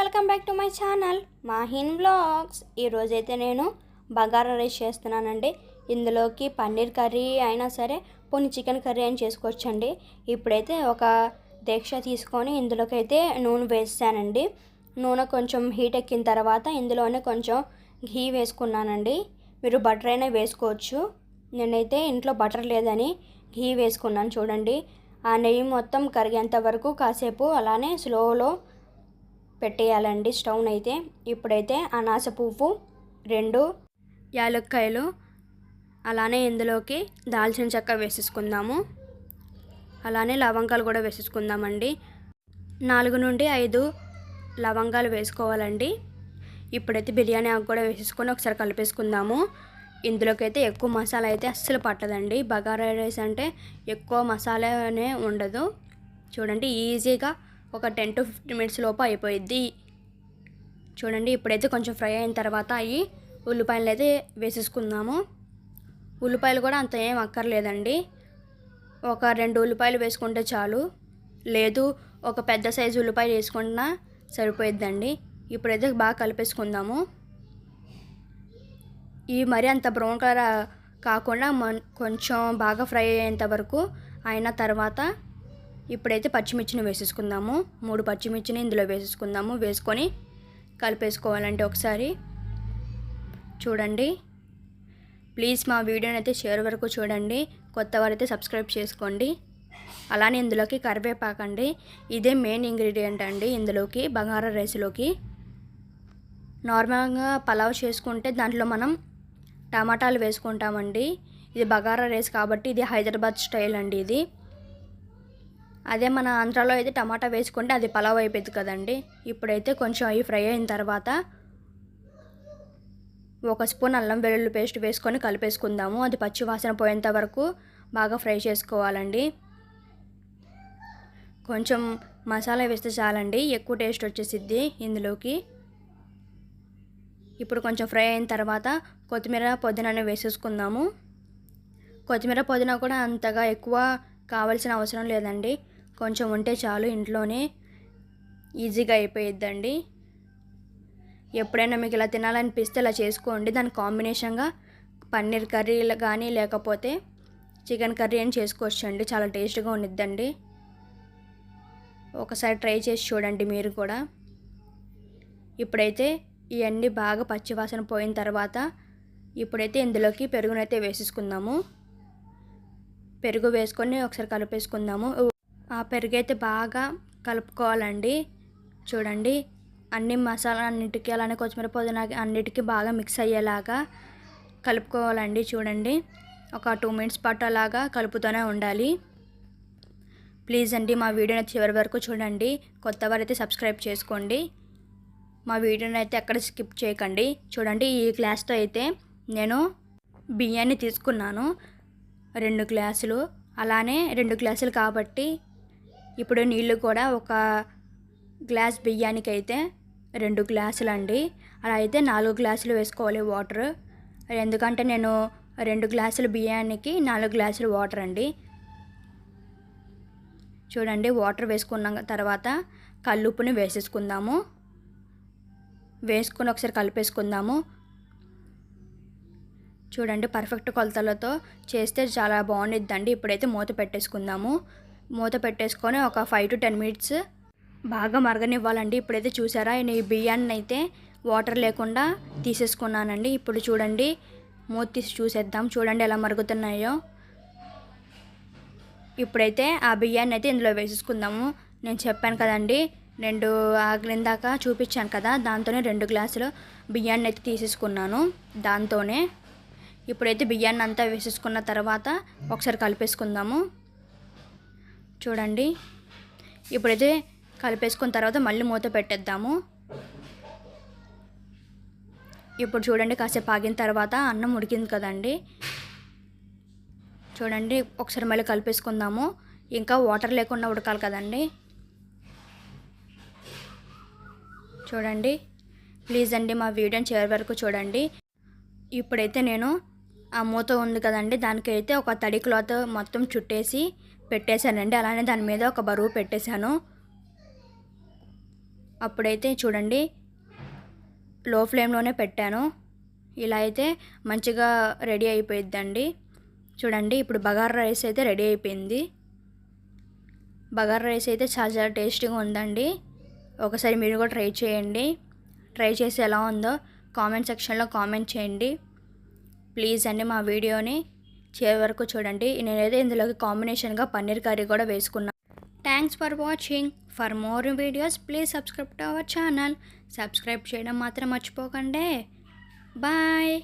Welcome back to my channel Mahin vlogs. ఈరోజైతే నేను bagara rice చేస్తున్నానండి. ఇందులోకి పన్నీర్ కర్రీ అయినా సరే పోనీ చికెన్ కర్రీ అయినా చేసుకోవచ్చండి. ఇప్పుడైతే ఒక దీక్ష తీసుకొని ఇందులోకి అయితే నూనె వేసానండి. నూనె కొంచెం హీట్ ఎక్కిన తర్వాత ఇందులోనే కొంచెం ఘీ వేసుకున్నానండి. మీరు బటర్ అయినా వేసుకోవచ్చు. నేనైతే ఇంట్లో బటర్ లేదని ఘీ వేసుకున్నాను. చూడండి, ఆ నెయ్యి మొత్తం కరిగేంత వరకు కాసేపు అలానే స్లోలో పెట్టేయాలండి స్టవ్ అయితే. ఇప్పుడైతే అనాస పువ్వు, 2 యాలక్కాయలు, అలానే ఇందులోకి దాల్చిన చెక్క వేసేసుకుందాము. అలానే లవంగాలు కూడా వేసేసుకుందామండి. 4 నుండి 5 లవంగాలు వేసుకోవాలండి. ఇప్పుడైతే బిర్యానీ ఆకు కూడా వేసేసుకొని ఒకసారి కలిపేసుకుందాము. ఇందులోకైతే ఎక్కువ మసాలా అయితే అస్సలు పట్టదండి. బగారా రైస్ అంటే ఎక్కువ మసాలానే ఉండదు. చూడండి, ఈజీగా ఒక 10 to 15 మినిట్స్ లోపు అయిపోయిద్ది. చూడండి, ఇప్పుడైతే కొంచెం ఫ్రై అయిన తర్వాత అవి ఉల్లిపాయలు అయితే వేసేసుకుందాము. ఉల్లిపాయలు కూడా అంత ఏం అక్కర్లేదండి. ఒక 2 ఉల్లిపాయలు వేసుకుంటే చాలు, లేదు ఒక పెద్ద సైజు ఉల్లిపాయలు వేసుకున్నా సరిపోయిద్దండి. ఇప్పుడైతే బాగా కలిపేసుకుందాము. ఇవి మరీ అంత బ్రౌన్ కలర్ కాకుండా కొంచెం బాగా ఫ్రై అయ్యేంత వరకు అయిన తర్వాత ఇప్పుడైతే పచ్చిమిర్చిని వేసేసుకుందాము. 3 పచ్చిమిర్చిని ఇందులో వేసేసుకుందాము. వేసుకొని కలిపేసుకోవాలంటే ఒకసారి. చూడండి, ప్లీజ్ మా వీడియోని అయితే షేర్ వరకు చూడండి. కొత్త వారైతే సబ్స్క్రైబ్ చేసుకోండి. అలానే ఇందులోకి కరివేపాకండి. ఇదే మెయిన్ ఇంగ్రీడియంట్ అండి ఇందులోకి, బగారా రైస్లోకి. నార్మల్గా పలావ్ చేసుకుంటే దాంట్లో మనం టమాటాలు వేసుకుంటామండి. ఇది బగారా రైస్ కాబట్టి ఇది హైదరాబాద్ స్టైల్ అండి ఇది. అదే మన ఆంధ్రాలో అయితే టమాటా వేసుకుంటే అది పలావ్ అయిపోయింది కదండి. ఇప్పుడైతే కొంచెం అవి ఫ్రై అయిన తర్వాత 1 స్పూన్ అల్లం వెల్లుల్లి పేస్ట్ వేసుకొని కలిపేసుకుందాము. అది పచ్చి వాసన పోయేంత వరకు బాగా ఫ్రై చేసుకోవాలండి. కొంచెం మసాలా వేస్తే చాలండి, ఎక్కువ టేస్ట్ వచ్చేసిద్ది ఇందులోకి. ఇప్పుడు కొంచెం ఫ్రై అయిన తర్వాత కొత్తిమీర, పుదీనాని వేసేసుకుందాము. కొత్తిమీర, పుదీనా కూడా అంతగా ఎక్కువ కావాల్సిన అవసరం లేదండి. కొంచెం ఉంటే చాలు, ఇంట్లోనే ఈజీగా అయిపోయిద్దండి. ఎప్పుడైనా మీకు ఇలా తినాలనిపిస్తే ఇలా చేసుకోండి. దానికి కాంబినేషన్గా పన్నీర్ కర్రీ కానీ లేకపోతే చికెన్ కర్రీ అని చేసుకోవచ్చండి. చాలా టేస్ట్గా ఉండిద్దండి. ఒకసారి ట్రై చేసి చూడండి మీరు కూడా. ఇప్పుడైతే ఇవన్నీ బాగా పచ్చివాసన పోయిన తర్వాత ఇప్పుడైతే ఇందులోకి పెరుగునైతే వేసేసుకుందాము. పెరుగు వేసుకొని ఒకసారి కలిపేసుకుందాము. ఆ పెరుగు అయితే బాగా కలుపుకోవాలండి. చూడండి, అన్ని మసాలా అన్నిటికీ అలానే కొత్తిమీర, పుదీనా అన్నిటికీ బాగా మిక్స్ అయ్యేలాగా కలుపుకోవాలండి. చూడండి, ఒక 2 మినిట్స్ పాటు అలాగా కలుపుతూనే ఉండాలి. ప్లీజ్ అండి, మా వీడియోని చివరి వరకు చూడండి. కొత్త వారైతే సబ్స్క్రైబ్ చేసుకోండి. మా వీడియోని అయితే ఎక్కడ స్కిప్ చేయకండి. చూడండి, ఈ గ్లాస్తో అయితే నేను బియ్యాన్ని తీసుకున్నాను 2 గ్లాసులు. అలానే 2 గ్లాసులు కాబట్టి ఇప్పుడు నీళ్ళు కూడా ఒక గ్లాస్ బియ్యానికి అయితే 2 గ్లాసులు అండి. అలా అయితే 4 గ్లాసులు వేసుకోవాలి వాటర్. ఎందుకంటే నేను 2 గ్లాసుల బియ్యానికి 4 గ్లాసులు వాటర్ అండి. చూడండి, వాటర్ వేసుకున్న తర్వాత కల్లుప్పుని వేసేసుకుందాము. వేసుకొని ఒకసారి కలిపేసుకుందాము. చూడండి, పర్ఫెక్ట్ కొలతలతో చేస్తే చాలా బాగుండిద్దండి. ఇప్పుడైతే మూత పెట్టేసుకుందాము. మూత పెట్టేసుకొని ఒక 5 to 10 మినిట్స్ బాగా మరగనివ్వాలండి. ఇప్పుడైతే చూసారా, నేను ఈ బియ్యాన్ని అయితే వాటర్ లేకుండా తీసేసుకున్నానండి. ఇప్పుడు చూడండి, మూత తీసి చూసేద్దాం. చూడండి ఎలా మరుగుతున్నాయో. ఇప్పుడైతే ఆ బియ్యాన్ని అయితే ఇందులో వేసేసుకుందాము. నేను చెప్పాను కదండి, 2 ఆగిన దాకా చూపించాను కదా, దాంతోనే 2 గ్లాసులు బియ్యాన్ని అయితే తీసేసుకున్నాను. దాంతోనే ఇప్పుడైతే బియ్యాన్ని అంతా వేసేసుకున్న తర్వాత ఒకసారి కలిపేసుకుందాము. చూడండి, ఇప్పుడైతే కలిపేసుకున్న తర్వాత మళ్ళీ మూత పెట్టేద్దాము. ఇప్పుడు చూడండి, కాసేపు ఆగిన తర్వాత అన్నం ఉడికింది కదండి. చూడండి, ఒకసారి మళ్ళీ కలిపేసుకుందాము. ఇంకా వాటర్ లేకుండా ఉడకాలి కదండి. చూడండి, ప్లీజ్ అండి, మా వీడియోని చివరి వరకు చూడండి. ఇప్పుడైతే నేను ఆ మూత ఉంది కదండి, దానికైతే ఒక తడి క్లాత్ మొత్తం చుట్టేసి పెట్టేశానండి. అలానే దాని మీద ఒక బరువు పెట్టేశాను. అప్పుడైతే చూడండి లో ఫ్లేమ్లోనే పెట్టాను. ఇలా అయితే మంచిగా రెడీ అయిపోయిద్దండి. చూడండి ఇప్పుడు బగారా రైస్ అయితే రెడీ అయిపోయింది. బగారా రైస్ అయితే చాలా టేస్టీగా ఉందండి. ఒకసారి మీరు కూడా ట్రై చేయండి. ట్రై చేసి ఎలా ఉందో కామెంట్ సెక్షన్లో కామెంట్ చేయండి ప్లీజ్ అండి. మా వీడియోని చివరి వరకు చూడండి. నేనైతే ఇందులోకి కాంబినేషన్గా పన్నీర్ కర్రీ కూడా వేసుకున్నాను. Thanks for watching. For more videos please subscribe to our channel. Subscribe చేయడం మాత్రం మర్చిపోకండి. బాయ్.